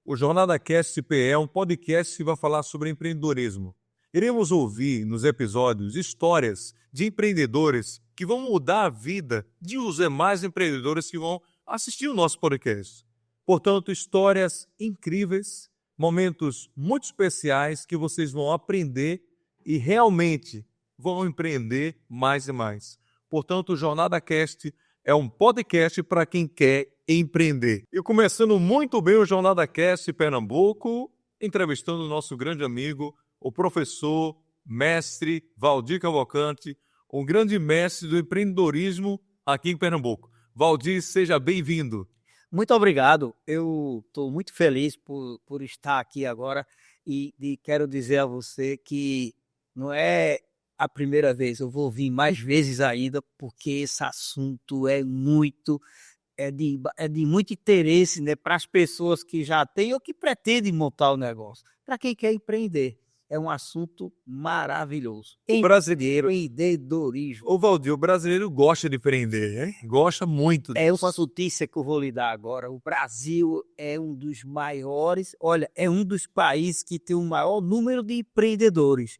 O Jornada Cast PE é um podcast que vai falar sobre empreendedorismo. Iremos ouvir nos episódios histórias de empreendedores que vão mudar a vida de os demais empreendedores que vão assistir o nosso podcast. Portanto, histórias incríveis, momentos muito especiais que vocês vão aprender e realmente vão empreender mais e mais. Portanto, o Jornada Cast é um podcast para quem quer empreender. E começando muito bem o Jornada Cast Pernambuco, entrevistando o nosso grande amigo, o professor, mestre Valdir Cavalcante, um grande mestre do empreendedorismo aqui em Pernambuco. Valdir, seja bem-vindo. Muito obrigado. Eu estou muito feliz por estar aqui agora e quero dizer a você que não é a primeira vez, eu vou vir mais vezes ainda, porque esse assunto é de muito interesse, né, para as pessoas que já têm ou que pretendem montar o negócio. Para quem quer empreender, é um assunto maravilhoso. O brasileiro, Empreendedorismo. o Valdir, o brasileiro gosta de empreender, hein? Gosta muito. É uma notícia que eu vou lhe dar agora. O Brasil é um dos maiores, olha, é um dos países que tem o maior número de empreendedores.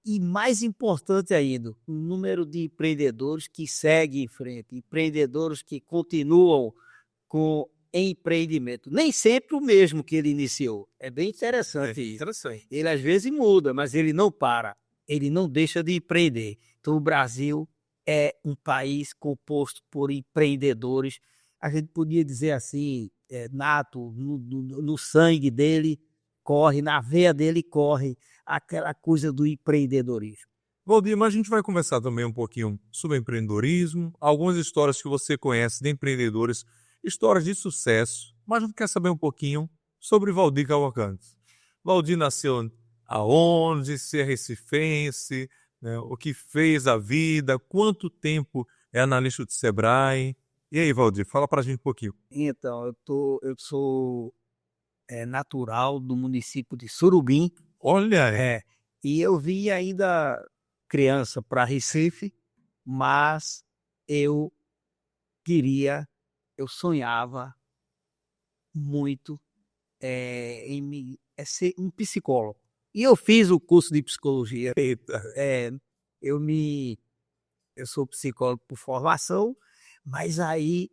E mais importante ainda, o número de empreendedores que seguem em frente, empreendedores que continuam com empreendimento. Nem sempre o mesmo que ele iniciou. É bem interessante isso. Interessante. Ele às vezes muda, mas ele não para. Ele não deixa de empreender. Então o Brasil é um país composto por empreendedores. A gente podia dizer assim, nato, no sangue dele corre, na veia dele corre aquela coisa do empreendedorismo. Valdir, mas a gente vai conversar também um pouquinho sobre empreendedorismo, algumas histórias que você conhece de empreendedores, histórias de sucesso, mas a gente quer saber um pouquinho sobre Valdir Cavalcante. Valdir nasceu aonde, se é recifense, né, o que fez a vida, quanto tempo é analista do Sebrae. E aí, Valdir, fala pra gente um pouquinho. Então, eu sou natural do município de Surubim, Olha, e eu vim ainda criança para Recife, mas eu eu sonhava muito ser um psicólogo. E eu fiz o curso de psicologia. eita, Eu sou psicólogo por formação, mas aí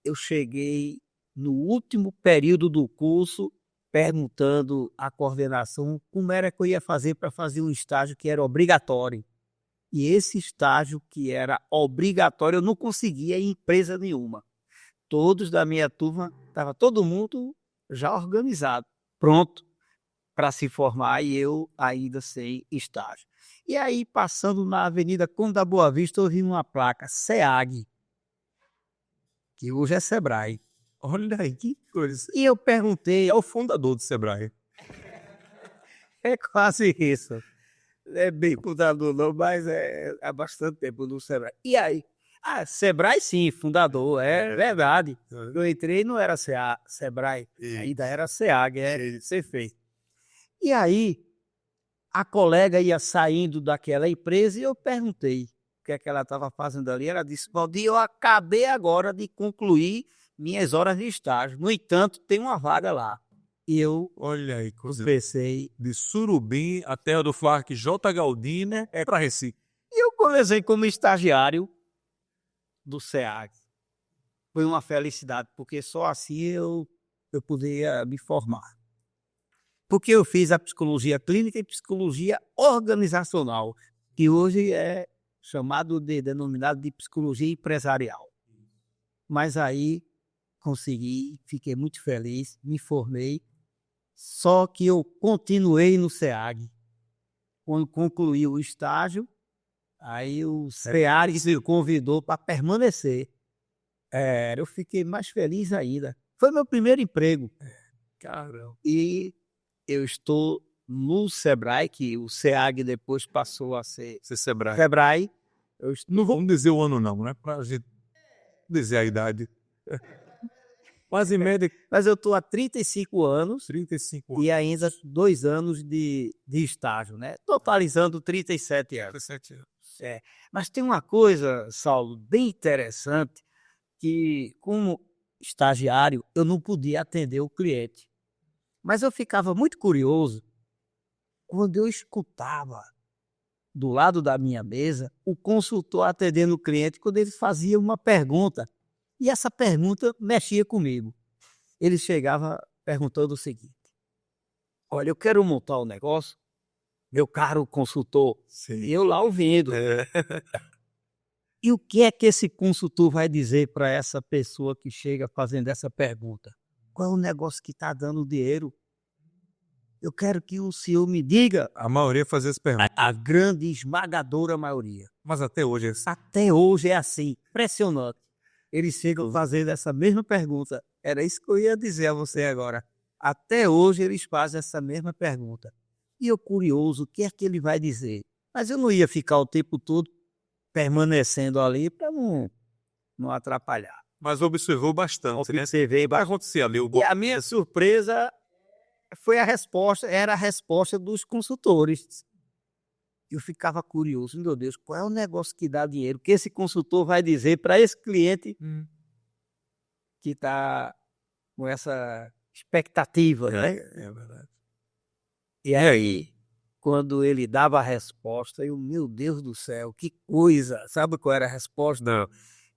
eu cheguei no último período do curso perguntando à coordenação como era que eu ia fazer para fazer um estágio que era obrigatório. E esse estágio que era obrigatório eu não conseguia em empresa nenhuma. Todos da minha turma, estava todo mundo já organizado, pronto para se formar e eu ainda sem estágio. E aí, passando na Avenida Conde da Boa Vista, eu vi uma placa SEAG, que hoje é Sebrae. olha aí, que coisa. E eu perguntei, É o fundador do Sebrae. é quase isso. É bem fundador não, mas há bastante tempo no Sebrae. E aí? Sebrae sim, fundador, é verdade. Eu entrei não era Sebrae, ainda era SEAG, ser feito. E aí, a colega ia saindo daquela empresa e eu perguntei o que é que ela estava fazendo ali. Ela disse, Valdir, eu acabei agora de concluir minhas horas de estágio. No entanto, tem uma vaga lá. E eu Olha aí, coisa. pensei, De Surubim até o do Flark J. Galdino para Recife. e eu comecei como estagiário do SEAG. Foi uma felicidade, porque só assim eu poderia me formar. Porque eu fiz a psicologia clínica e psicologia organizacional, que hoje é denominado de psicologia empresarial. Mas aí consegui, fiquei muito feliz, me formei, só que eu continuei no SEAG. Quando concluí o estágio, aí o SEAG me convidou para permanecer. Eu fiquei mais feliz ainda. Foi meu primeiro emprego. Caramba. E eu estou no Sebrae, que o SEAG depois passou a ser Você Sebrae. Sebrae. Não vamos dizer o ano não, né? Pra gente dizer a idade. Mas em média, Mas eu estou há 35 anos 35 anos. e ainda 2 anos de estágio, né? Totalizando 37 anos. 17 anos. Mas tem uma coisa, Saulo, bem interessante, que como estagiário eu não podia atender o cliente. Mas eu ficava muito curioso quando eu escutava do lado da minha mesa o consultor atendendo o cliente quando ele fazia uma pergunta. E essa pergunta mexia comigo. Ele chegava perguntando o seguinte: olha, eu quero montar um negócio, meu caro consultor, e eu lá ouvindo. E o que é que esse consultor vai dizer para essa pessoa que chega fazendo essa pergunta? Qual é o negócio que está dando dinheiro? Eu quero que o senhor me diga. A maioria fazia essa pergunta. A grande, esmagadora maioria. Mas até hoje é assim. Até hoje é assim, impressionante. Eles chegam fazendo essa mesma pergunta. Era isso que eu ia dizer a você agora. Até hoje eles fazem essa mesma pergunta. E eu curioso, o que é que ele vai dizer? Mas eu não ia ficar o tempo todo permanecendo ali para não atrapalhar. Mas observou bastante, né? Observei O que acontecia ali? E a minha surpresa foi era a resposta dos consultores. Eu ficava curioso, meu Deus, qual é o negócio que dá dinheiro? O que esse consultor vai dizer para esse cliente que está com essa expectativa, né? É verdade. E aí, quando ele dava a resposta, eu, meu Deus do céu, que coisa! Sabe qual era a resposta? Não.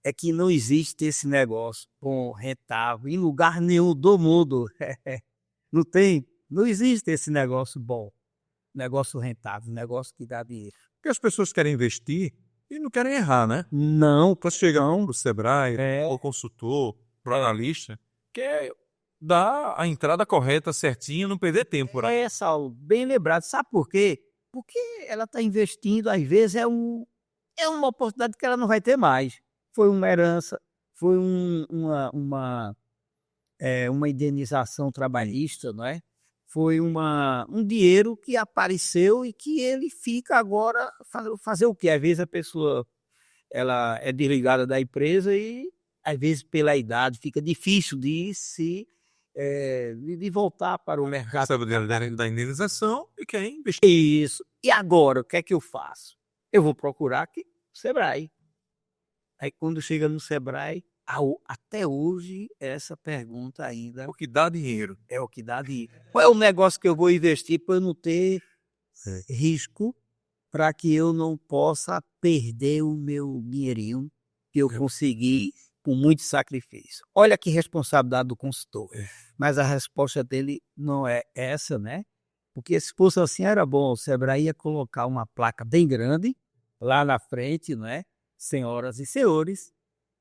É que não existe esse negócio bom, rentável, em lugar nenhum do mundo. Não existe esse negócio bom, negócio rentável, negócio que dá dinheiro. Porque as pessoas querem investir e não querem errar, né? Não, Quando chega para o Sebrae, É. ou consultor, para o analista, quer dar a entrada correta, certinha, não perder tempo, né? Saulo, bem lembrado. Sabe por quê? Porque ela está investindo, às vezes é uma oportunidade que ela não vai ter mais. Foi uma herança, foi uma indenização trabalhista, não é? Foi um dinheiro que apareceu e que ele fica agora fazer o quê? Às vezes a pessoa ela é desligada da empresa e às vezes pela idade fica difícil de voltar para o mercado. Sabe da indenização e quer investir. Isso. E agora, o que é que eu faço? Eu vou procurar aqui no Sebrae. Aí quando chega no Sebrae, até hoje, essa pergunta ainda O que dá dinheiro. é o que dá dinheiro. Qual é o negócio que eu vou investir para eu não ter risco, para que eu não possa perder o meu dinheirinho que eu consegui com muito sacrifício? Olha que responsabilidade do consultor. Mas a resposta dele não é essa, né? Porque se fosse assim era bom, o Sebrae ia colocar uma placa bem grande lá na frente, né? Senhoras e senhores,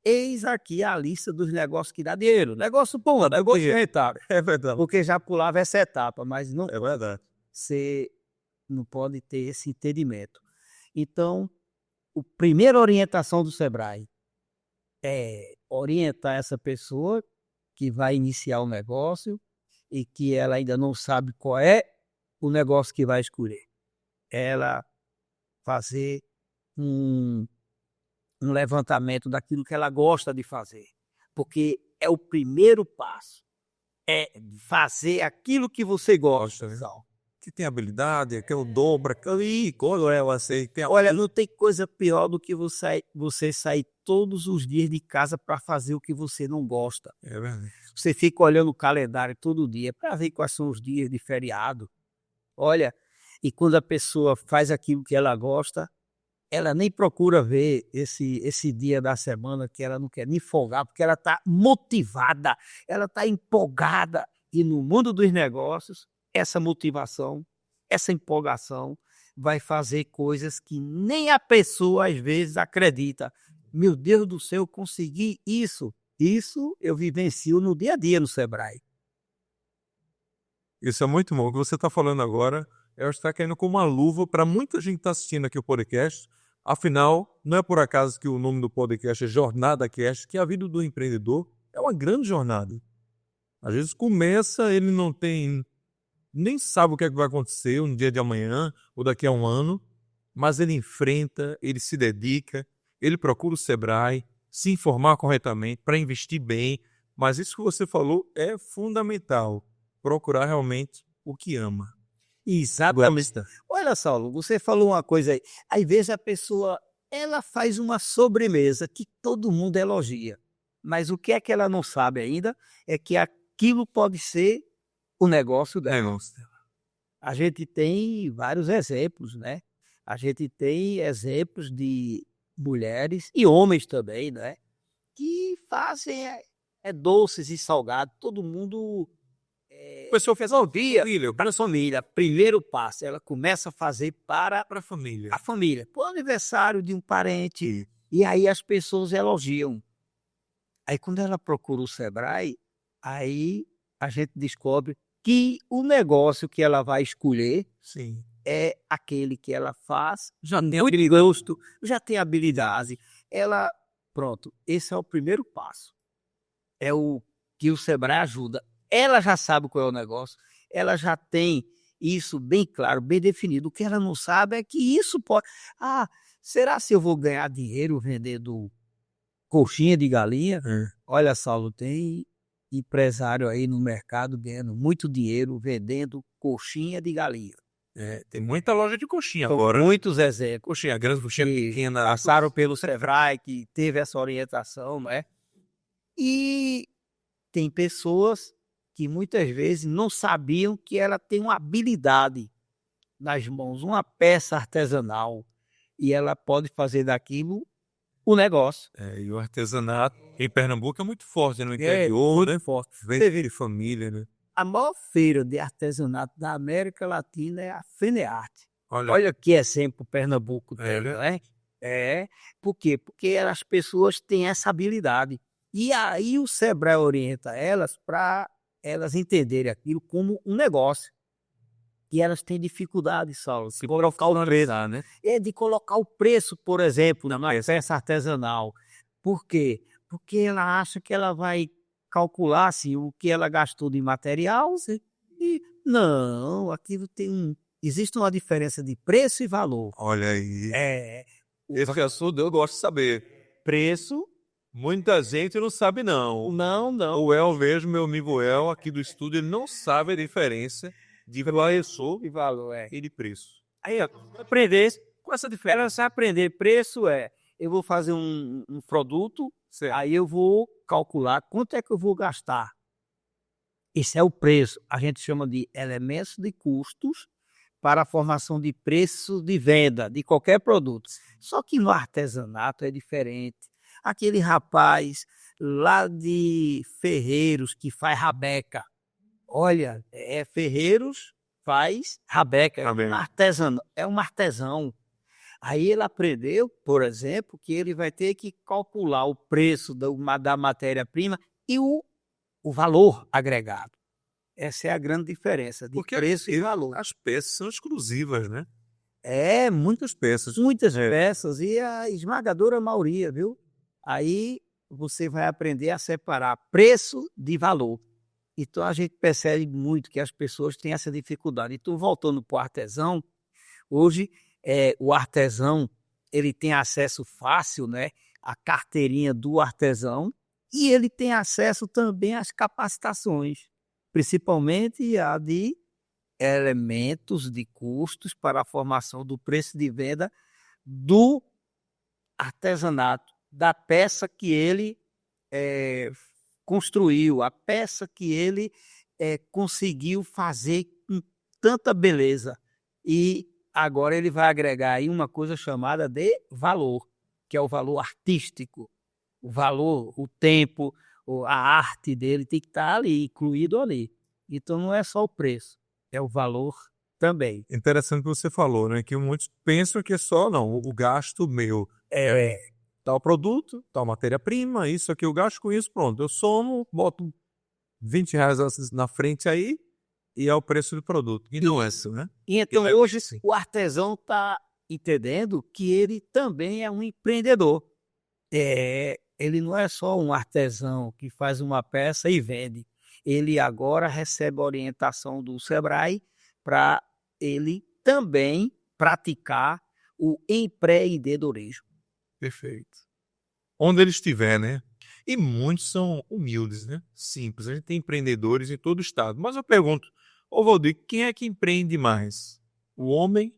eis aqui a lista dos negócios que dá dinheiro. Negócio bom, negócio rentável. É verdade. Porque já pulava essa etapa, mas não, É verdade. você não pode ter esse entendimento. Então, a primeira orientação do Sebrae é orientar essa pessoa que vai iniciar o negócio e que ela ainda não sabe qual é o negócio que vai escolher. Ela fazer um levantamento daquilo que ela gosta de fazer, porque é o primeiro passo, é fazer aquilo que você gosta. Que tem habilidade, que é o dobro, quando ela aceita. Olha, não tem coisa pior do que você sair todos os dias de casa para fazer o que você não gosta. É verdade. Você fica olhando o calendário todo dia para ver quais são os dias de feriado. Olha, e quando a pessoa faz aquilo que ela gosta, ela nem procura ver esse dia da semana que ela não quer nem folgar, porque ela está motivada, ela está empolgada. E no mundo dos negócios, essa motivação, essa empolgação vai fazer coisas que nem a pessoa às vezes acredita. Meu Deus do céu, eu consegui isso. Isso eu vivencio no dia a dia no Sebrae. Isso é muito bom. O que você está falando agora está caindo como uma luva para muita gente que está assistindo aqui o podcast. Afinal, não é por acaso que o nome do podcast é Jornada Cast, que a vida do empreendedor é uma grande jornada. Às vezes começa, ele não tem, nem sabe o que é que vai acontecer no dia de amanhã ou daqui a um ano, mas ele enfrenta, ele se dedica, ele procura o Sebrae, se informar corretamente para investir bem. Mas isso que você falou é fundamental, procurar realmente o que ama. Exatamente. Olha, Saulo, você falou uma coisa aí. Às vezes a pessoa ela faz uma sobremesa que todo mundo elogia, mas o que é que ela não sabe ainda é que aquilo pode ser o negócio dela. Negócio. A gente tem vários exemplos, né? A gente tem exemplos de mulheres e homens também, né? Que fazem doces e salgados. Todo mundo O pessoal fez ao dia. para a família. Primeiro passo, ela começa a fazer para Para a família. a família, para o aniversário de um parente. E aí as pessoas elogiam. Aí quando ela procura o Sebrae, aí a gente descobre que o negócio que ela vai escolher Sim. é aquele que ela faz, já tem o gosto, já tem habilidade. Ela, pronto, esse é o primeiro passo. É o que o Sebrae ajuda. Ela já sabe qual é o negócio, ela já tem isso bem claro, bem definido. O que ela não sabe é que isso pode... será se eu vou ganhar dinheiro vendendo coxinha de galinha? Olha, Saulo, tem empresário aí no mercado ganhando muito dinheiro vendendo coxinha de galinha. Tem muita loja de coxinha São agora. muitos exemplos Coxinha grande, coxinha que pequena. passaram pelo Sebrae, que teve essa orientação, não é? E tem pessoas que muitas vezes não sabiam que ela tem uma habilidade nas mãos, uma peça artesanal, e ela pode fazer daquilo o negócio. E o artesanato em Pernambuco é muito forte, no interior, né? Forte. Vem de família, né? A maior feira de artesanato da América Latina é a FENEARTE. Olha, Olha que exemplo Pernambuco tem, É, não é? Por quê? Porque as pessoas têm essa habilidade. E aí o Sebrae orienta elas para elas entenderem aquilo como um negócio. E elas têm dificuldade, Saulo, de colocar o preço. né? De colocar o preço, por exemplo, numa peça artesanal. Por quê? Porque ela acha que ela vai calcular assim, o que ela gastou de material e não, aquilo existe uma diferença de preço e valor. Olha aí. É, Esse assunto eu gosto de saber. preço, Muita gente não sabe, não. não. O El mesmo, meu amigo El, aqui do estúdio, ele não sabe a diferença de preço E valor, e de preço. Aí, ó, aprender com essa diferença. Ela sabe aprender preço eu vou fazer um produto, Certo. aí eu vou calcular quanto é que eu vou gastar. Esse é o preço. A gente chama de elementos de custos para a formação de preço de venda de qualquer produto. Só que no artesanato é diferente. Aquele rapaz lá de Ferreiros que faz rabeca. Olha, Ferreiros faz rabeca. É um artesão. Aí ele aprendeu, por exemplo, que ele vai ter que calcular o preço da matéria-prima e o valor agregado. Essa é a grande diferença de preço e valor. As peças são exclusivas, né? Muitas peças. Muitas peças e a esmagadora maioria, viu? Aí você vai aprender a separar preço de valor. Então a gente percebe muito que as pessoas têm essa dificuldade. Então, voltando para o artesão, hoje o artesão ele tem acesso fácil, né, à carteirinha do artesão e ele tem acesso também às capacitações, principalmente a de elementos de custos para a formação do preço de venda do artesanato, da peça que ele construiu, a peça que ele conseguiu fazer com tanta beleza. E agora ele vai agregar aí uma coisa chamada de valor, que é o valor artístico. O valor, o tempo, a arte dele tem que estar ali, incluído ali. Então não é só o preço, é o valor também. Interessante o que você falou, né? Que muitos pensam que é só, não, o gasto meu. Tal produto, tal matéria-prima, isso aqui eu gasto com isso, pronto. Eu somo, boto R$20 na frente aí e é o preço do produto. E não é isso, né? E então hoje o artesão está entendendo que ele também é um empreendedor. Ele não é só um artesão que faz uma peça e vende. Ele agora recebe a orientação do Sebrae para ele também praticar o empreendedorismo. Perfeito. Onde ele estiver, né? E muitos são humildes, né? Simples. A gente tem empreendedores em todo o estado. Mas eu pergunto, Valdir, quem é que empreende mais? O homem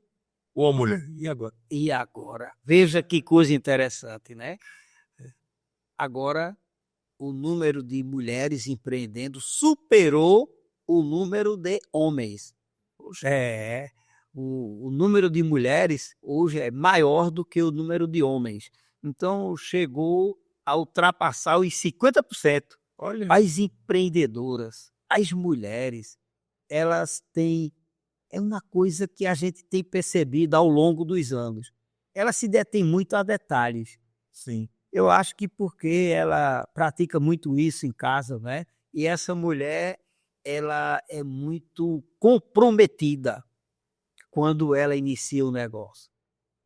ou a mulher? E agora? Veja que coisa interessante, né? Agora, o número de mulheres empreendendo superou o número de homens. O número de mulheres hoje é maior do que o número de homens. Então, chegou a ultrapassar os 50%. Olha, As empreendedoras, as mulheres, elas têm... É uma coisa que a gente tem percebido ao longo dos anos. Ela se detém muito a detalhes. sim. Eu acho que porque ela pratica muito isso em casa, né? E essa mulher, ela é muito comprometida quando ela inicia o negócio.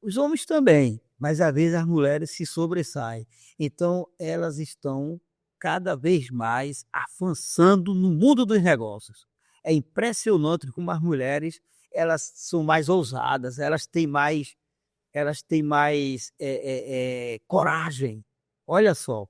Os homens também, mas às vezes as mulheres se sobressaem. Então, elas estão cada vez mais avançando no mundo dos negócios. É impressionante como as mulheres, elas são mais ousadas, elas têm mais coragem. Olha só,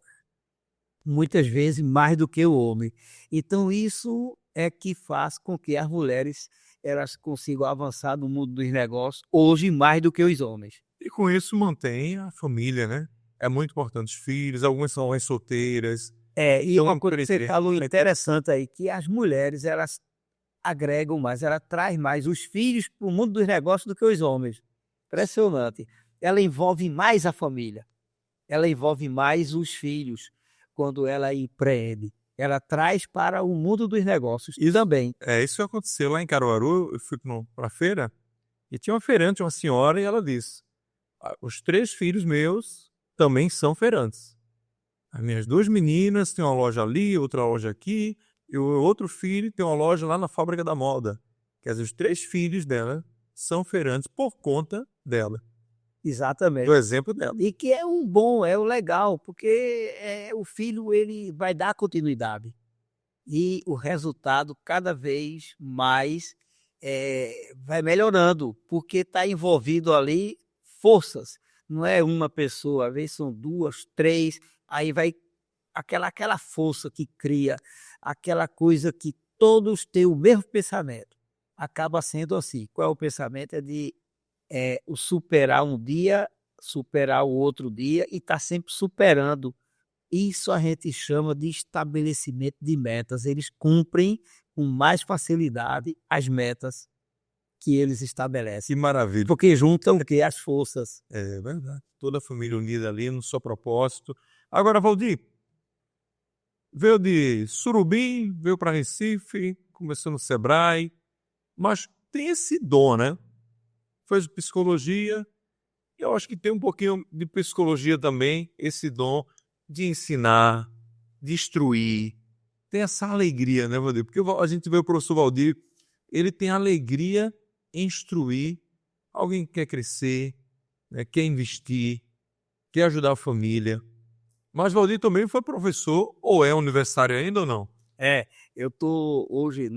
muitas vezes mais do que o homem. Então isso é que faz com que as mulheres elas consigam avançar no mundo dos negócios hoje mais do que os homens. E com isso mantém a família, né? É muito importante os filhos, algumas são mães solteiras. E Então, uma coisa que você crescer. falou interessante aí, que as mulheres elas agregam mais, ela traz mais os filhos para o mundo dos negócios do que os homens. Impressionante. Ela envolve mais a família, ela envolve mais os filhos quando ela empreende. Ela traz para o mundo dos negócios e também. Isso aconteceu lá em Caruaru, eu fui para a feira, e tinha uma feirante, uma senhora, e ela disse, os 3 filhos meus também são feirantes. As minhas 2 meninas têm uma loja ali, outra loja aqui, e o outro filho tem uma loja lá na Fábrica da Moda. Quer dizer, os 3 filhos dela são feirantes por conta dela, Exatamente. do exemplo dela. E que é o bom, é o legal, porque o filho ele vai dar continuidade. E o resultado cada vez mais vai melhorando, porque está envolvido ali forças. Não é uma pessoa, às vezes são 2, 3, aí vai aquela força que cria, aquela coisa que todos têm o mesmo pensamento. Acaba sendo assim. Qual é o pensamento? É de o superar um dia, superar o outro dia e estar sempre superando. Isso a gente chama de estabelecimento de metas. Eles cumprem com mais facilidade as metas que eles estabelecem. Que maravilha. Porque juntam o quê? As forças. É verdade. Toda a família unida ali no seu propósito. Agora, Valdir, veio de Surubim, veio para Recife, começou no Sebrae, mas tem esse dom, né? Fez psicologia, e eu acho que tem um pouquinho de psicologia também, esse dom de ensinar, de instruir. Tem essa alegria, né, Valdir? Porque a gente vê o professor Valdir, ele tem alegria em instruir alguém que quer crescer, né, quer investir, quer ajudar a família. Mas Valdir também foi professor, ou é universitário ainda ou não? Eu estou hoje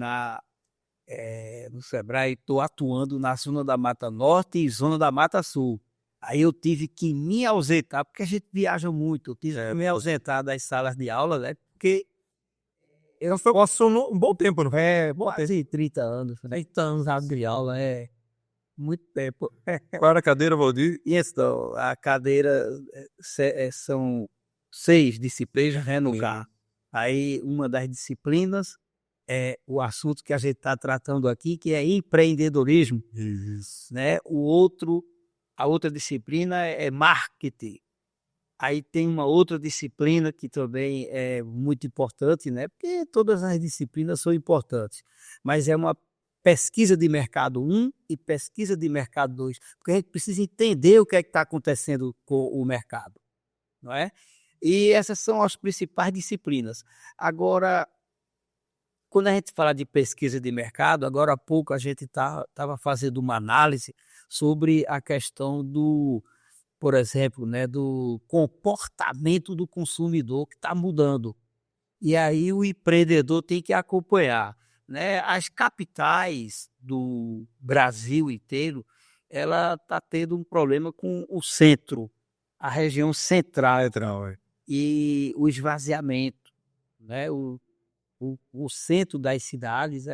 no Sebrae, estou atuando na Zona da Mata Norte e Zona da Mata Sul. Aí eu tive que me ausentar, porque a gente viaja muito, eu tive que me ausentar das salas de aula, né? Porque Eu passou um bom tempo, não foi? quase 30 anos, né? 30 anos de aula, muito tempo. Qual era a cadeira, Valdir? E então, a cadeira são 6 disciplinas, né, no carro. Aí, uma das disciplinas é o assunto que a gente está tratando aqui, que é empreendedorismo. Isso. Né? A outra disciplina é marketing. Aí tem uma outra disciplina que também é muito importante, né? Porque todas as disciplinas são importantes, mas é uma pesquisa de mercado 1 e pesquisa de mercado 2, porque a gente precisa entender o que é que está acontecendo com o mercado, não é? E essas são as principais disciplinas. Agora, quando a gente fala de pesquisa de mercado, agora há pouco a gente estava fazendo uma análise sobre a questão por exemplo, né, do comportamento do consumidor que está mudando. E aí o empreendedor tem que acompanhar. Né? As capitais do Brasil inteiro, ela está tendo um problema com o centro, a região central. E o esvaziamento. Né? O centro das cidades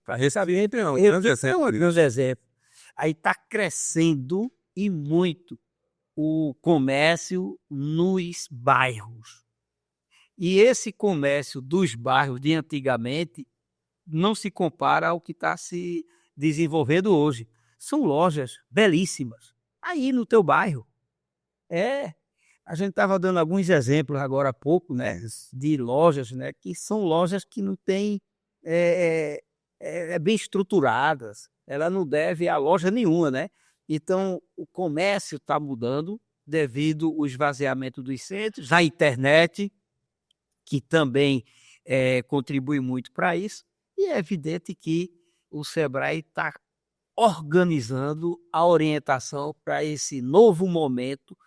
Para receber entre um grande exemplo. Aí está crescendo e muito o comércio nos bairros. E esse comércio dos bairros de antigamente não se compara ao que está se desenvolvendo hoje. São lojas belíssimas, aí no teu bairro. A gente estava dando alguns exemplos agora há pouco, né, de lojas, né, que são lojas que não têm, bem estruturadas, ela não deve a loja nenhuma, né? Então, o comércio está mudando devido ao esvaziamento dos centros, a internet, que também contribui muito para isso, e é evidente que o Sebrae está organizando a orientação para esse novo momento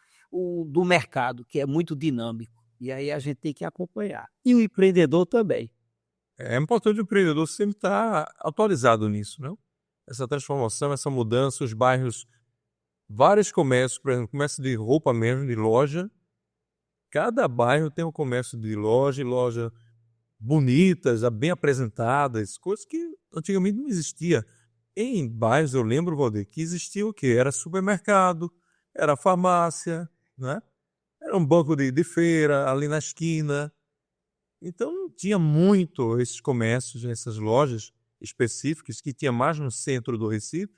do mercado, que é muito dinâmico. E aí a gente tem que acompanhar. E o empreendedor também. É importante o empreendedor sempre estar atualizado nisso, não? Essa transformação, essa mudança, os bairros, vários comércios, por exemplo, comércio de roupa mesmo, de loja. Cada bairro tem um comércio de loja bonitas, bem apresentadas, coisas que antigamente não existia. Em bairros, eu lembro, Valdir, que existia o quê? Era supermercado, era farmácia, né? Era um banco de feira ali na esquina. Então não tinha muito esses comércios, essas lojas específicas que tinha mais no centro do Recife.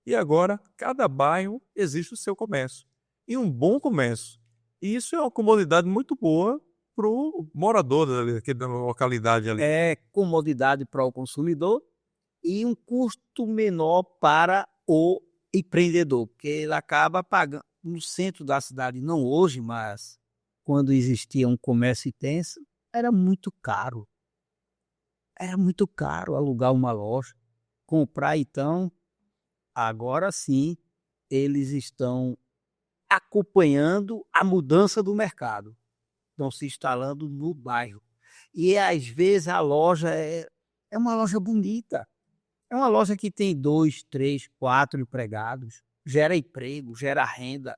E agora, cada bairro existe o seu comércio. E um bom comércio. E isso é uma comodidade muito boa para o morador daquela localidade ali. É comodidade para o consumidor e um custo menor para o empreendedor, porque ele acaba pagando no centro da cidade, não hoje, mas quando existia um comércio intenso, era muito caro. Era muito caro alugar uma loja. Comprar, então, agora sim, eles estão acompanhando a mudança do mercado. Estão se instalando no bairro. E, às vezes, a loja é uma loja bonita. É uma loja que tem 2, 3, 4 empregados, gera emprego, gera renda.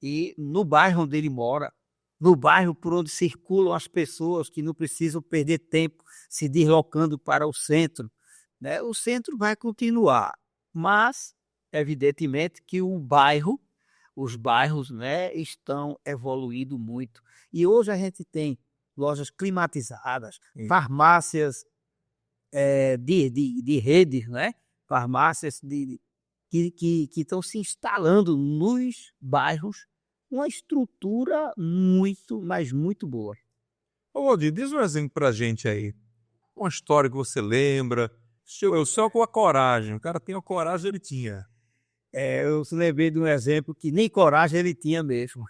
E no bairro onde ele mora, no bairro por onde circulam as pessoas que não precisam perder tempo se deslocando para o centro, né? O centro vai continuar, mas evidentemente que os bairros, né, estão evoluindo muito. E hoje a gente tem lojas climatizadas, farmácias de redes, né? Farmácias que estão se instalando nos bairros, uma estrutura muito, mas muito boa. Ô, Valdir, diz um exemplo pra gente aí. Uma história que você lembra. Eu só com a coragem. O cara tem a coragem, ele tinha. Eu se lembrei de um exemplo que nem coragem ele tinha mesmo.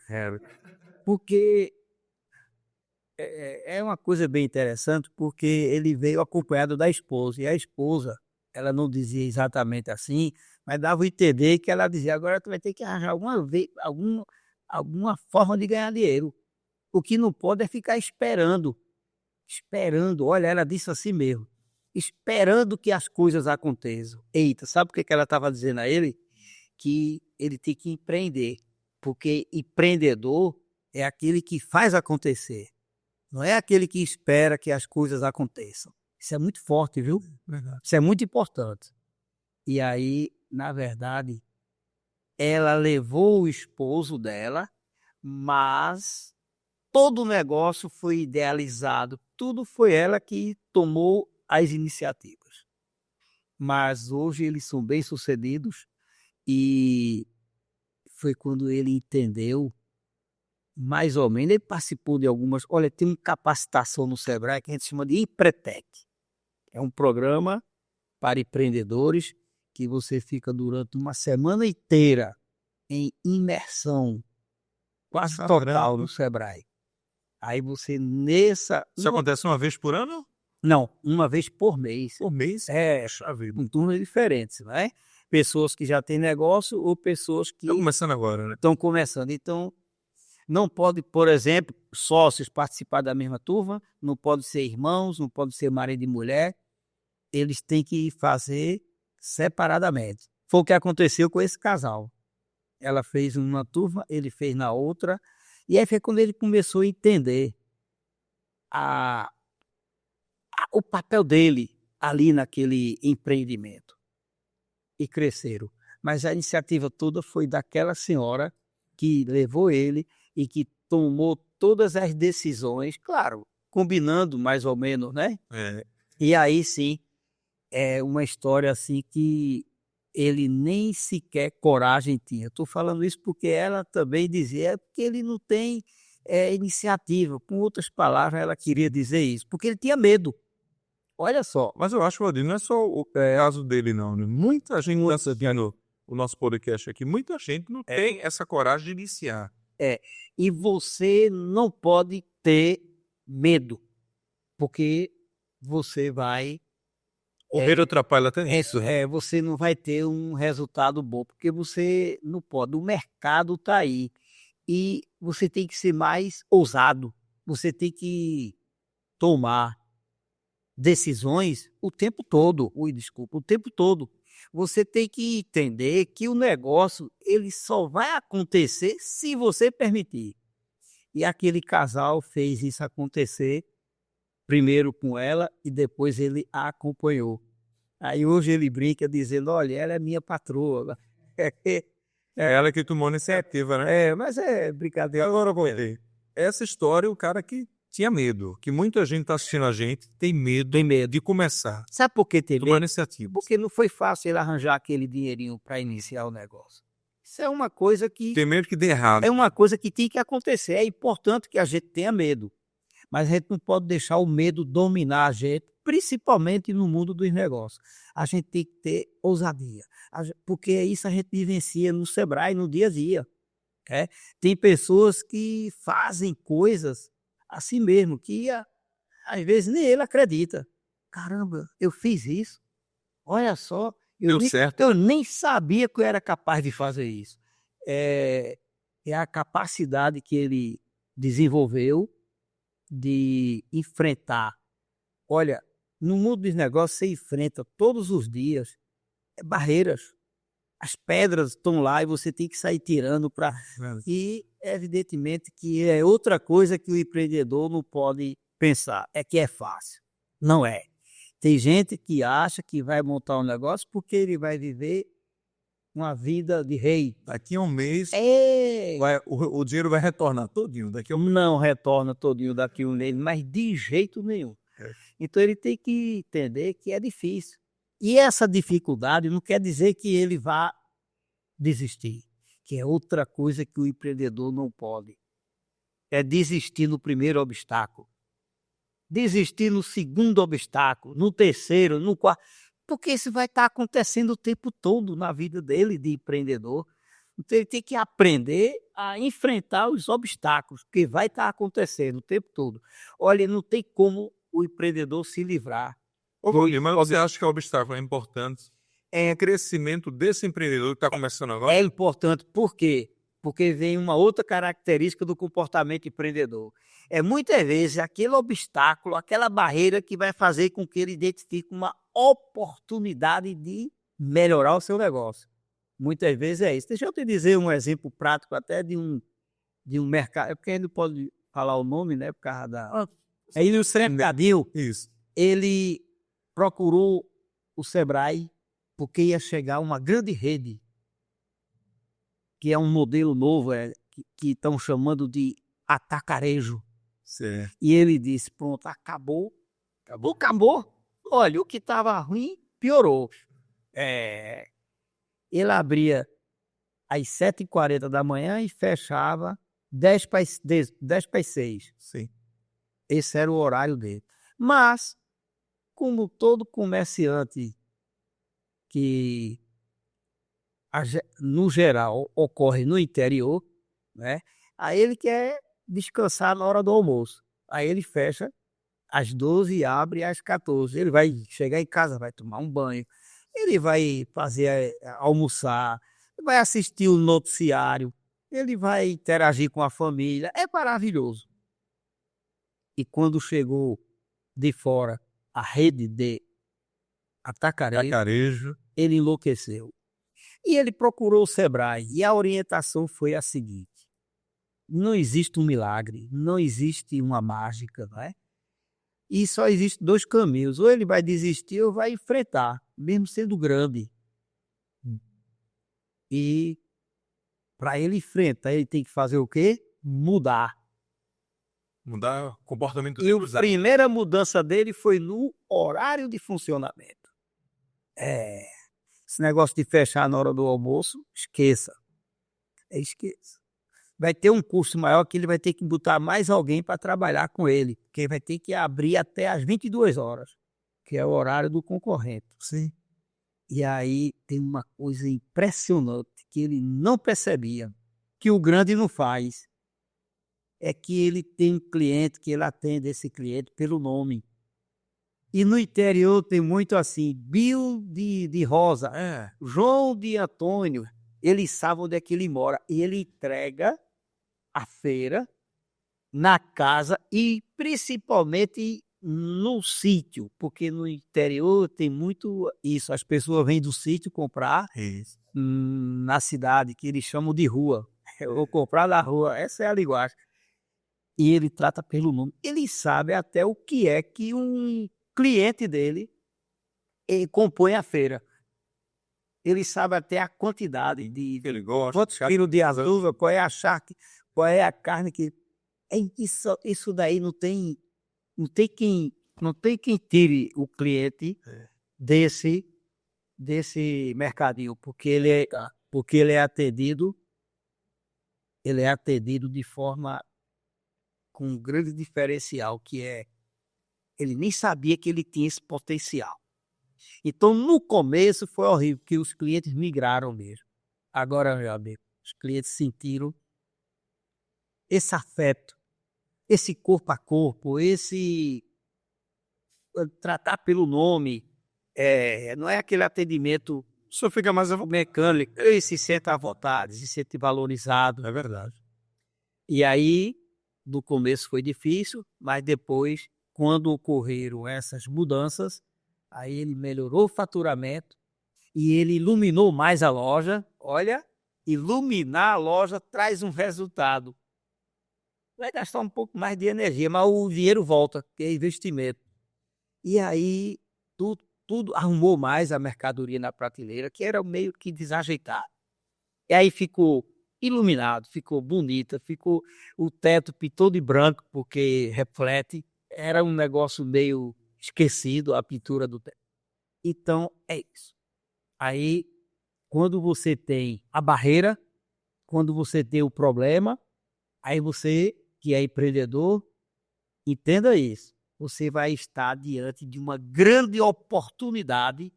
Porque é uma coisa bem interessante, porque ele veio acompanhado da esposa, e a esposa, ela não dizia exatamente assim, mas dava a entender que ela dizia: agora tu vai ter que arranjar alguma forma de ganhar dinheiro. O que não pode é ficar esperando. Olha, ela disse assim mesmo, esperando que as coisas aconteçam. Eita, sabe o que ela estava dizendo a ele? Que ele tem que empreender, porque empreendedor é aquele que faz acontecer. Não é aquele que espera que as coisas aconteçam. Isso é muito forte, viu? Verdade. Isso é muito importante. E aí, na verdade, ela levou o esposo dela, mas todo o negócio foi idealizado. Tudo foi ela que tomou as iniciativas. Mas hoje eles são bem-sucedidos e foi quando ele entendeu mais ou menos, ele participou de algumas. Olha, tem uma capacitação no Sebrae que a gente chama de Empretec. É um programa para empreendedores que você fica durante uma semana inteira em imersão quase total no Sebrae. Aí você Isso acontece uma vez por ano? Não, uma vez por mês. Por mês? Com turnos diferentes, né? Pessoas que já têm negócio ou pessoas que Estão começando agora, né? estão começando. Então, não pode, por exemplo, sócios participar da mesma turma, não pode ser irmãos, não pode ser marido e mulher, eles têm que fazer separadamente. Foi o que aconteceu com esse casal. Ela fez uma turma, ele fez na outra, e aí foi quando ele começou a entender o papel dele ali naquele empreendimento. E cresceram. Mas a iniciativa toda foi daquela senhora que levou ele e que tomou todas as decisões, claro, combinando mais ou menos, né? É. E aí sim, é uma história assim que ele nem sequer coragem tinha. Estou falando isso porque ela também dizia, é porque ele não tem iniciativa. Com outras palavras, ela queria dizer isso, porque ele tinha medo. Olha só. Mas eu acho, Valdir, não é só o caso dele, não. Né? Muita gente está assistindo o nosso podcast aqui, muita gente não tem essa coragem de iniciar. E você não pode ter medo, porque você vai. O medo atrapalha até nisso. Você não vai ter um resultado bom, porque você não pode. O mercado está aí. E você tem que ser mais ousado. Você tem que tomar decisões o tempo todo. O tempo todo. Você tem que entender que o negócio ele só vai acontecer se você permitir. E aquele casal fez isso acontecer, primeiro com ela e depois ele a acompanhou. Aí hoje ele brinca dizendo, olha, ela é minha patroa. É ela que tomou a iniciativa, né? Mas é brincadeira. Agora com ele. Essa história, o cara que tinha medo, que muita gente está assistindo a gente, tem medo de começar. Sabe por que teve Tomar medo? iniciativa. Porque não foi fácil ele arranjar aquele dinheirinho para iniciar o negócio. Isso é uma coisa que... Tem medo que dê errado. É uma coisa que tem que acontecer. É importante que a gente tenha medo. Mas a gente não pode deixar o medo dominar a gente, principalmente no mundo dos negócios. A gente tem que ter ousadia. Porque isso a gente vivencia no Sebrae, no dia a dia. Tem pessoas que fazem coisas assim mesmo, que às vezes nem ele acredita. Caramba, eu fiz isso. Olha só. Deu certo. Eu nem sabia que eu era capaz de fazer isso. É a capacidade que ele desenvolveu de enfrentar. Olha, no mundo dos negócios você enfrenta todos os dias barreiras. As pedras estão lá e você tem que sair tirando para... E evidentemente que é outra coisa que o empreendedor não pode pensar, é que é fácil. Não é. Tem gente que acha que vai montar um negócio porque ele vai viver uma vida de rei. Daqui a um mês É. o dinheiro vai retornar todinho. Não retorna todinho daqui a um mês, mas de jeito nenhum. Então ele tem que entender que é difícil. E essa dificuldade não quer dizer que ele vá desistir, que é outra coisa que o empreendedor não pode. É desistir no primeiro obstáculo. Desistir no segundo obstáculo, no terceiro, no quarto. Porque isso vai estar acontecendo o tempo todo na vida dele de empreendedor. Então ele tem que aprender a enfrentar os obstáculos, porque vai estar acontecendo o tempo todo. Olha, não tem como o empreendedor se livrar. Mas você acha que o obstáculo é importante em crescimento desse empreendedor que está começando agora? É importante, por quê? Porque vem uma outra característica do comportamento empreendedor. É muitas vezes aquele obstáculo, aquela barreira que vai fazer com que ele identifique uma oportunidade de melhorar o seu negócio. Muitas vezes é isso. Deixa eu te dizer um exemplo prático até de um mercado. É porque a gente não pode falar o nome, né? Por causa da... Aí no Mercadinho, Isso. ele procurou o Sebrae porque ia chegar uma grande rede, que é um modelo novo, que estão chamando de atacarejo. Certo. E ele disse, pronto, acabou. Olha, o que estava ruim, piorou. Ele abria às 7h40 da manhã e fechava 10 para as 6. Sim. Esse era o horário dele. Mas, como todo comerciante que, no geral, ocorre no interior, né? Aí ele quer descansar na hora do almoço. Aí ele fecha às 12 e abre às 14. Ele vai chegar em casa, vai tomar um banho, ele vai fazer almoçar, vai assistir o noticiário, ele vai interagir com a família. É maravilhoso. E quando chegou de fora a rede de atacarejo, ele enlouqueceu. E ele procurou o Sebrae e a orientação foi a seguinte: não existe um milagre, não existe uma mágica, não é? E só existem dois caminhos: ou ele vai desistir ou vai enfrentar, mesmo sendo grande. E para ele enfrentar, ele tem que fazer o quê? Mudar. Mudar o comportamento E a primeira mudança dele foi no horário de funcionamento. Esse negócio de fechar na hora do almoço, esqueça. Esqueça. Vai ter um custo maior que ele vai ter que botar mais alguém para trabalhar com ele, porque vai ter que abrir até às 22 horas, que é o horário do concorrente. Sim. E aí tem uma coisa impressionante que ele não percebia, que o grande não faz. É que ele tem um cliente que ele atende esse cliente pelo nome. E no interior tem muito assim, Bill de Rosa, João de Antônio, eles sabem onde é que ele mora. E ele entrega a feira na casa e principalmente no sítio, porque no interior tem muito isso. As pessoas vêm do sítio comprar Isso. na cidade, que eles chamam de rua. Eu vou comprar na rua, essa é a linguagem. E ele trata pelo nome. Ele sabe até o que é que um cliente dele compõe a feira. Ele sabe até a quantidade de Ele gosta. quantos quilos de açúcar, qual é a charque, qual é a carne que. Isso daí não tem quem tire o cliente desse mercadinho, porque ele é atendido de forma com um grande diferencial, que é ele nem sabia que ele tinha esse potencial. Então, no começo foi horrível, porque os clientes migraram mesmo. Agora, meu amigo, os clientes sentiram esse afeto, esse corpo a corpo, esse tratar pelo nome, não é aquele atendimento O senhor fica mais à vontade. mecânico, ele se sente à vontade, se sente valorizado. É verdade. E aí, no começo foi difícil, mas depois, quando ocorreram essas mudanças, aí ele melhorou o faturamento e ele iluminou mais a loja. Olha, iluminar a loja traz um resultado. Vai gastar um pouco mais de energia, mas o dinheiro volta, que é investimento. E aí, tudo arrumou mais a mercadoria na prateleira, que era meio que desajeitado. E aí ficou iluminado, ficou bonita, ficou o teto pintou de branco, porque reflete. Era um negócio meio esquecido, a pintura do teto. Então, é isso. Aí, quando você tem a barreira, quando você tem o problema, aí você, que é empreendedor, entenda isso. Você vai estar diante de uma grande oportunidade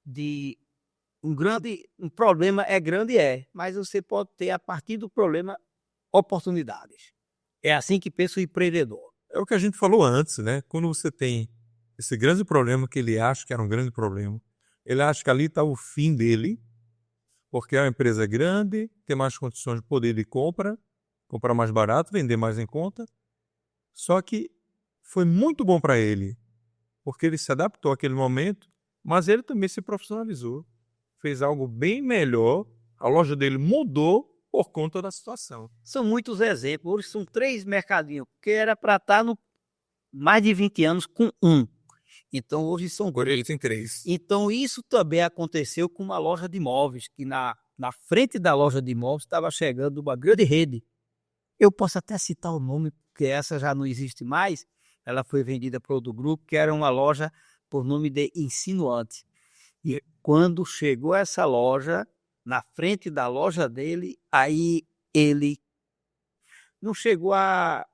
de um problema grande, mas você pode ter, a partir do problema, oportunidades. É assim que pensa o empreendedor. É o que a gente falou antes, né? Quando você tem esse grande problema que ele acha que era um grande problema, ele acha que ali está o fim dele, porque é uma empresa grande, tem mais condições de poder de comprar mais barato, vender mais em conta. Só que foi muito bom para ele, porque ele se adaptou àquele momento, mas ele também se profissionalizou, fez algo bem melhor, a loja dele mudou por conta da situação. São muitos exemplos. Hoje são 3 mercadinhos, porque era para estar no mais de 20 anos com um. Então hoje são Agora ele tem 3. Então isso também aconteceu com uma loja de imóveis, que na frente da loja de imóveis estava chegando uma grande rede. Eu posso até citar o nome, porque essa já não existe mais. Ela foi vendida para outro grupo, que era uma loja por nome de Insinuante. E quando chegou essa loja, na frente da loja dele, aí ele não chegou a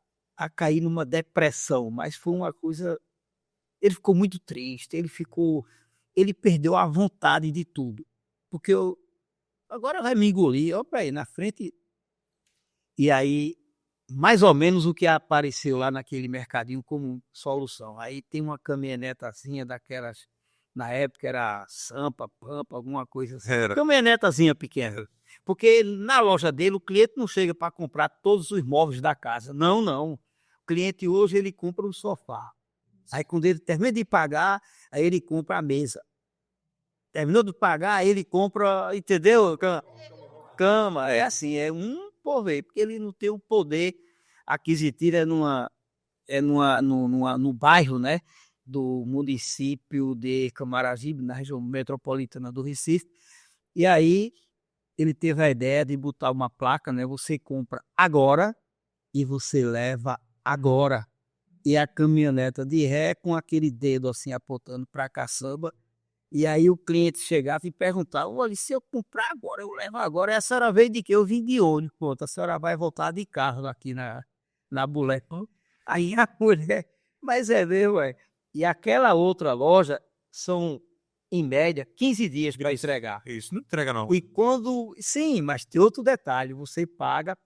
cair numa depressão, mas foi uma coisa. Ele ficou muito triste, ele perdeu a vontade de tudo. Porque agora vai me engolir, opa aí, na frente. E aí, mais ou menos o que apareceu lá naquele mercadinho como solução. Aí tem uma caminhonetazinha daquelas, na época era Sampa, Pampa, alguma coisa assim. Era. Caminhonetazinha pequena. Porque na loja dele o cliente não chega para comprar todos os móveis da casa. Não, não. O cliente hoje ele compra um sofá. Aí quando ele termina de pagar, aí ele compra a mesa. Terminou de pagar, aí ele compra, entendeu? Cama, é assim, é um por vez, porque ele não tem o poder aquisitivo, no bairro, né, do município de Camaragibe, na região metropolitana do Recife. E aí ele teve a ideia de botar uma placa, né, você compra agora e você leva agora. E a caminhoneta de ré com aquele dedo assim apontando para a caçamba, E aí o cliente chegava e perguntava, olha, se eu comprar agora, eu levo agora. E a senhora veio de quê? Eu vim de ônibus. Pronto, a senhora vai voltar de carro aqui na boleia. Aí a mulher, mas é mesmo, ué. E aquela outra loja são, em média, 15 dias para entregar. Isso, não entrega não. E quando. Sim, mas tem outro detalhe: você paga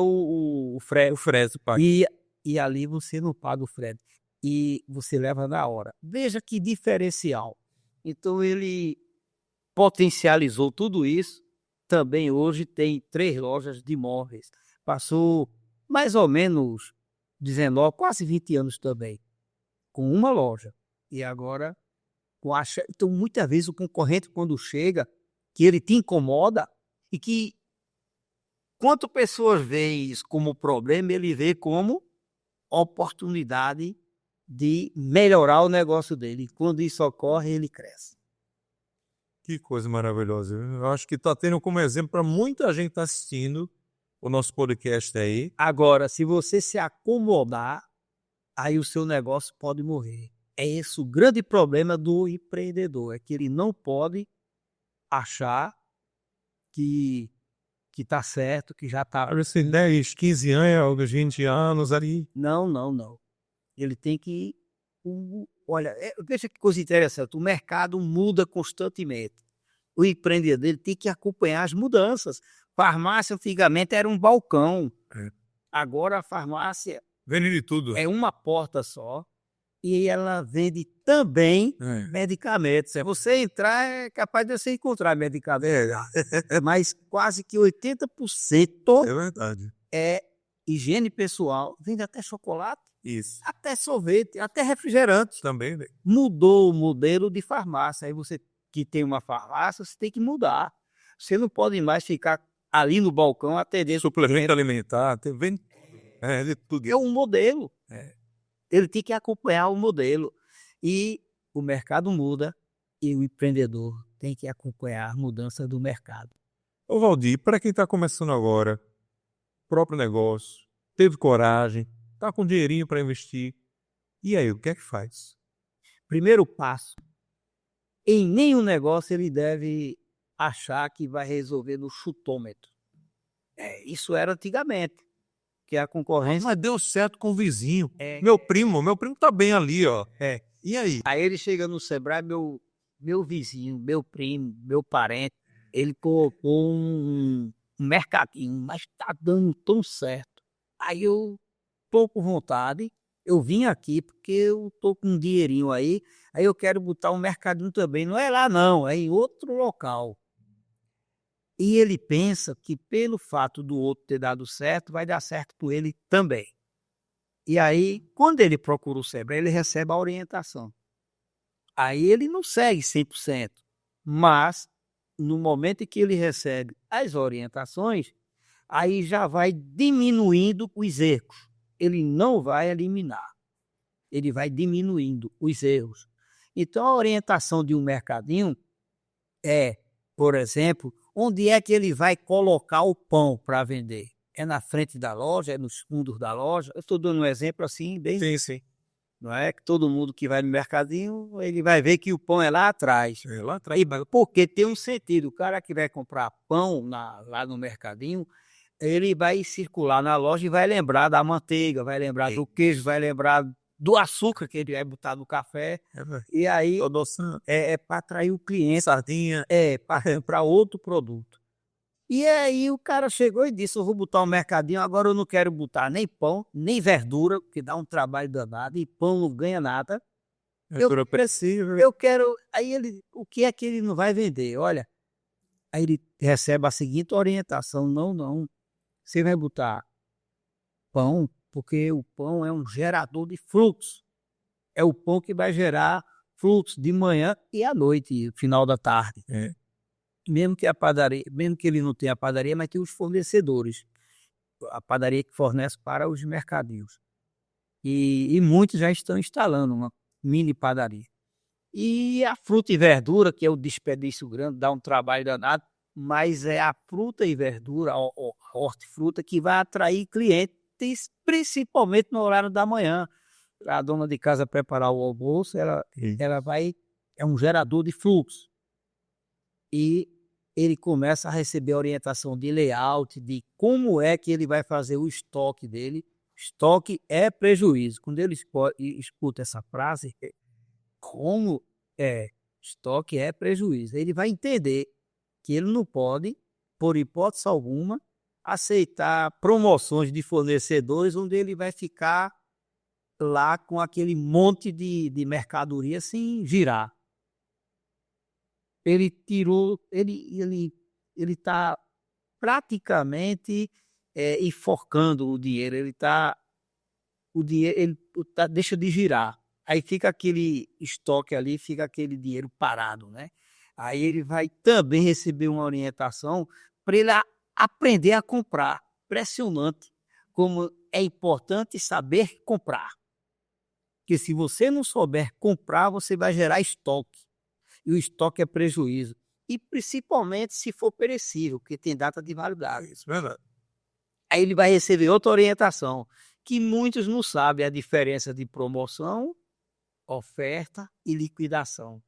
o frete. O frete paga. E ali você não paga o frete. E você leva na hora. Veja que diferencial. Então ele potencializou tudo isso. Também hoje tem 3 lojas de móveis. Passou mais ou menos 19, quase 20 anos também, com uma loja. E agora, então muitas vezes o concorrente, quando chega, que ele te incomoda e que quanto pessoas veem isso como problema, ele vê como oportunidade de melhorar o negócio dele. E quando isso ocorre, ele cresce. Que coisa maravilhosa. Eu acho que está tendo como exemplo para muita gente que está assistindo o nosso podcast aí. Agora, se você se acomodar, aí o seu negócio pode morrer. É esse o grande problema do empreendedor, é que ele não pode achar que está certo, que já está... Assim, 10, 15 anos, 20 anos ali. Não. Ele tem que... Olha, veja que coisa interessante, o mercado muda constantemente. O empreendedor ele tem que acompanhar as mudanças. Farmácia antigamente era um balcão. Agora a farmácia Vende de tudo. é uma porta só e ela vende também medicamentos. Se você entrar, é capaz de você encontrar medicamentos. Mas quase que 80% É verdade. é higiene pessoal. Vende até chocolate, Isso. até sorvete, até refrigerante. Também, né? Mudou o modelo de farmácia. Aí você que tem uma farmácia, você tem que mudar. Você não pode mais ficar ali no balcão atendendo. Suplemento alimentar, vende de tudo. É um modelo. Ele tem que acompanhar o modelo. E o mercado muda e o empreendedor tem que acompanhar a mudança do mercado. Ô Valdir, para quem está começando agora, próprio negócio, teve coragem, está com dinheirinho para investir, e aí, o que é que faz? Primeiro passo, em nenhum negócio ele deve achar que vai resolver no chutômetro. Isso era antigamente, que a concorrência... Mas deu certo com o vizinho. É. Meu primo tá bem ali, ó. E aí? Aí ele chega no Sebrae, meu vizinho, meu primo, meu parente, ele colocou um mercadinho, mas tá dando tão certo. Aí eu tô com vontade, eu vim aqui porque eu tô com um dinheirinho aí eu quero botar um mercadinho também. Não é lá não, é em outro local. E ele pensa que pelo fato do outro ter dado certo, vai dar certo com ele também. E aí, quando ele procura o Sebrae, ele recebe a orientação. Aí ele não segue 100%, mas no momento em que ele recebe as orientações, aí já vai diminuindo os erros. Ele não vai eliminar, ele vai diminuindo os erros. Então a orientação de um mercadinho é, por exemplo, onde é que ele vai colocar o pão para vender? É na frente da loja, é nos fundos da loja? Eu estou dando um exemplo assim, bem... Sim. Não é que todo mundo que vai no mercadinho, ele vai ver que o pão é lá atrás. É lá atrás. Porque tem um sentido. O cara que vai comprar pão lá no mercadinho, ele vai circular na loja e vai lembrar da manteiga, vai lembrar do queijo, vai lembrar do açúcar que ele vai botar no café. E aí é para atrair o cliente. Sardinha. Para outro produto. E aí o cara chegou e disse, eu vou botar um mercadinho, agora eu não quero botar nem pão, nem verdura, porque dá um trabalho danado, e pão não ganha nada. Verdura precisa. Eu quero... Aí ele, o que é que ele não vai vender? Olha, aí ele recebe a seguinte orientação, não, você vai botar pão, porque o pão é um gerador de fluxo. É o pão que vai gerar fluxo de manhã e à noite, final da tarde. Mesmo que a padaria, mesmo que ele não tenha a padaria, mas tem os fornecedores. A padaria que fornece para os mercadinhos. E muitos já estão instalando uma mini padaria. E a fruta e verdura, que é o desperdício grande, dá um trabalho danado, mas é a fruta e verdura, a hortifruta, que vai atrair clientes, principalmente no horário da manhã. a dona de casa preparar o almoço, Sim. ela vai, é um gerador de fluxo. E ele começa a receber orientação de layout, de como é que ele vai fazer o estoque dele. Estoque é prejuízo. Quando ele escuta essa frase, como é, estoque é prejuízo, ele vai entender que ele não pode, por hipótese alguma, aceitar promoções de fornecedores onde ele vai ficar lá com aquele monte de mercadoria sem girar. Ele tirou, ele está praticamente enforcando o dinheiro, o dinheiro, deixa de girar. Aí fica aquele estoque ali, fica aquele dinheiro parado, né? Aí ele vai também receber uma orientação para ele aprender a comprar. Impressionante como é importante saber comprar. Porque se você não souber comprar, você vai gerar estoque. E o estoque é prejuízo. E principalmente se for perecível, porque tem data de validade. Isso é verdade. Aí ele vai receber outra orientação, que muitos não sabem a diferença de promoção, oferta e liquidação.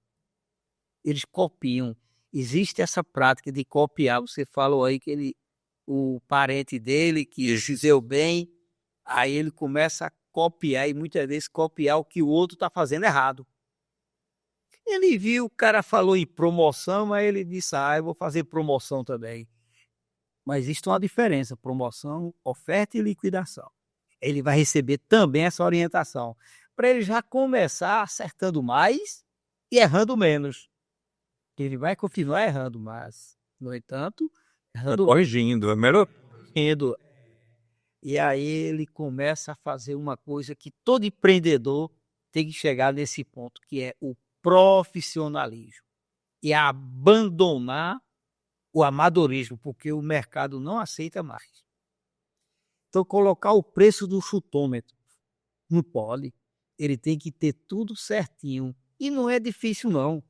Eles copiam. Existe essa prática de copiar. Você falou aí que o parente dele, que deu bem, aí ele começa a copiar e muitas vezes copiar o que o outro está fazendo errado. Ele viu, o cara falou em promoção, mas ele disse, eu vou fazer promoção também. Mas existe uma diferença, promoção, oferta e liquidação. Ele vai receber também essa orientação, para ele já começar acertando mais e errando menos. Ele vai continuar errando, mas, no entanto, errando Corrigindo, é melhor. menos. E aí ele começa a fazer uma coisa que todo empreendedor tem que chegar nesse ponto, que é o profissionalismo. E abandonar o amadorismo, porque o mercado não aceita mais. Então, colocar o preço do chutômetro, não pode. Ele tem que ter tudo certinho. E não é difícil, não.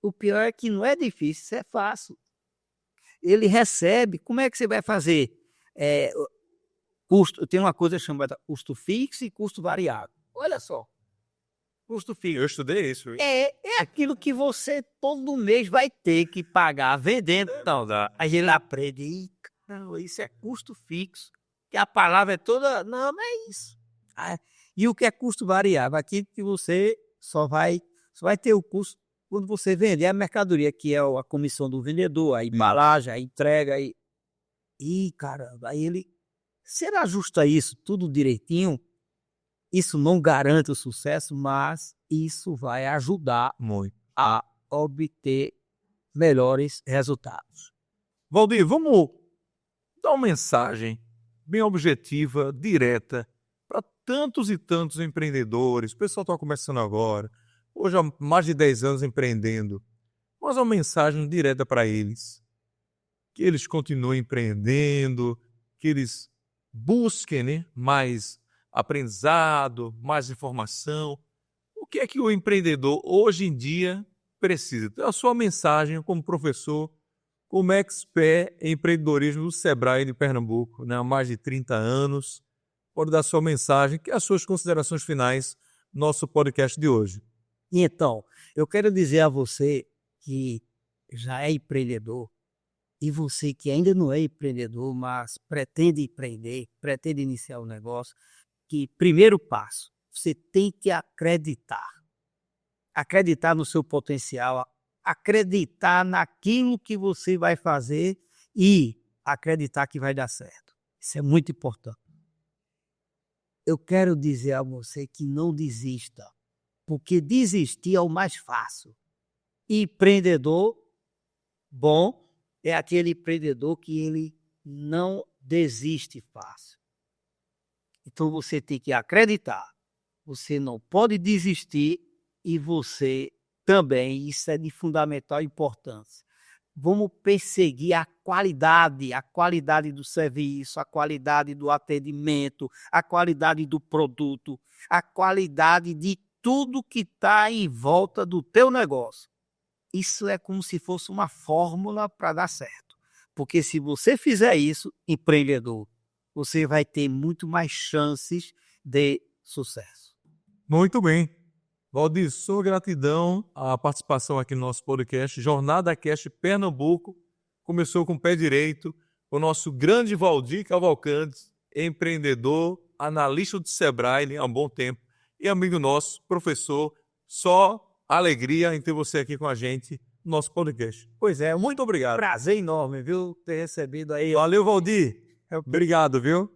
O pior é que não é difícil, isso é fácil. Ele recebe, como é que você vai fazer? Custo, tem uma coisa chamada custo fixo e custo variável. Olha só. Custo fixo. Eu estudei isso. É aquilo que você todo mês vai ter que pagar vendendo. Não dá. Aí ele aprende, caramba, isso é custo fixo. Que a palavra é toda. Não é isso. E o que é custo variável? Aquilo que você só vai ter o custo quando você vender a mercadoria, que é a comissão do vendedor, a embalagem, a entrega. Caramba, aí ele. Será justo isso tudo direitinho? Isso não garante o sucesso, mas isso vai ajudar Muito. a obter melhores resultados. Valdir, vamos dar uma mensagem bem objetiva, direta, para tantos e tantos empreendedores. O pessoal está começando agora, hoje há mais de 10 anos empreendendo. Mas uma mensagem direta para eles. Que eles continuem empreendendo, que eles busquem, né, mais aprendizado, mais informação. O que é que o empreendedor hoje em dia precisa? Então, a sua mensagem como professor, como expert em empreendedorismo do Sebrae de Pernambuco, né, há mais de 30 anos, pode dar sua mensagem, que é as suas considerações finais no nosso podcast de hoje. E então, eu quero dizer a você que já é empreendedor, e você que ainda não é empreendedor, mas pretende empreender, pretende iniciar um negócio, que primeiro passo, você tem que acreditar. Acreditar no seu potencial, acreditar naquilo que você vai fazer e acreditar que vai dar certo. Isso é muito importante. Eu quero dizer a você que não desista, porque desistir é o mais fácil. Empreendedor bom é aquele empreendedor que ele não desiste fácil. Então você tem que acreditar, você não pode desistir e você também, isso é de fundamental importância. Vamos perseguir a qualidade do serviço, a qualidade do atendimento, a qualidade do produto, a qualidade de tudo que está em volta do teu negócio. Isso é como se fosse uma fórmula para dar certo. Porque se você fizer isso, empreendedor, você vai ter muito mais chances de sucesso. Muito bem. Valdir, sua gratidão à participação aqui no nosso podcast. Jornada Cast Pernambuco começou com o pé direito. O nosso grande Valdir Cavalcante, empreendedor, analista do Sebrae há um bom tempo e amigo nosso, professor. Só alegria em ter você aqui com a gente no nosso podcast. Pois é, Muito obrigado. prazer enorme, viu, ter recebido aí. Valeu, Valdir. Obrigado, viu?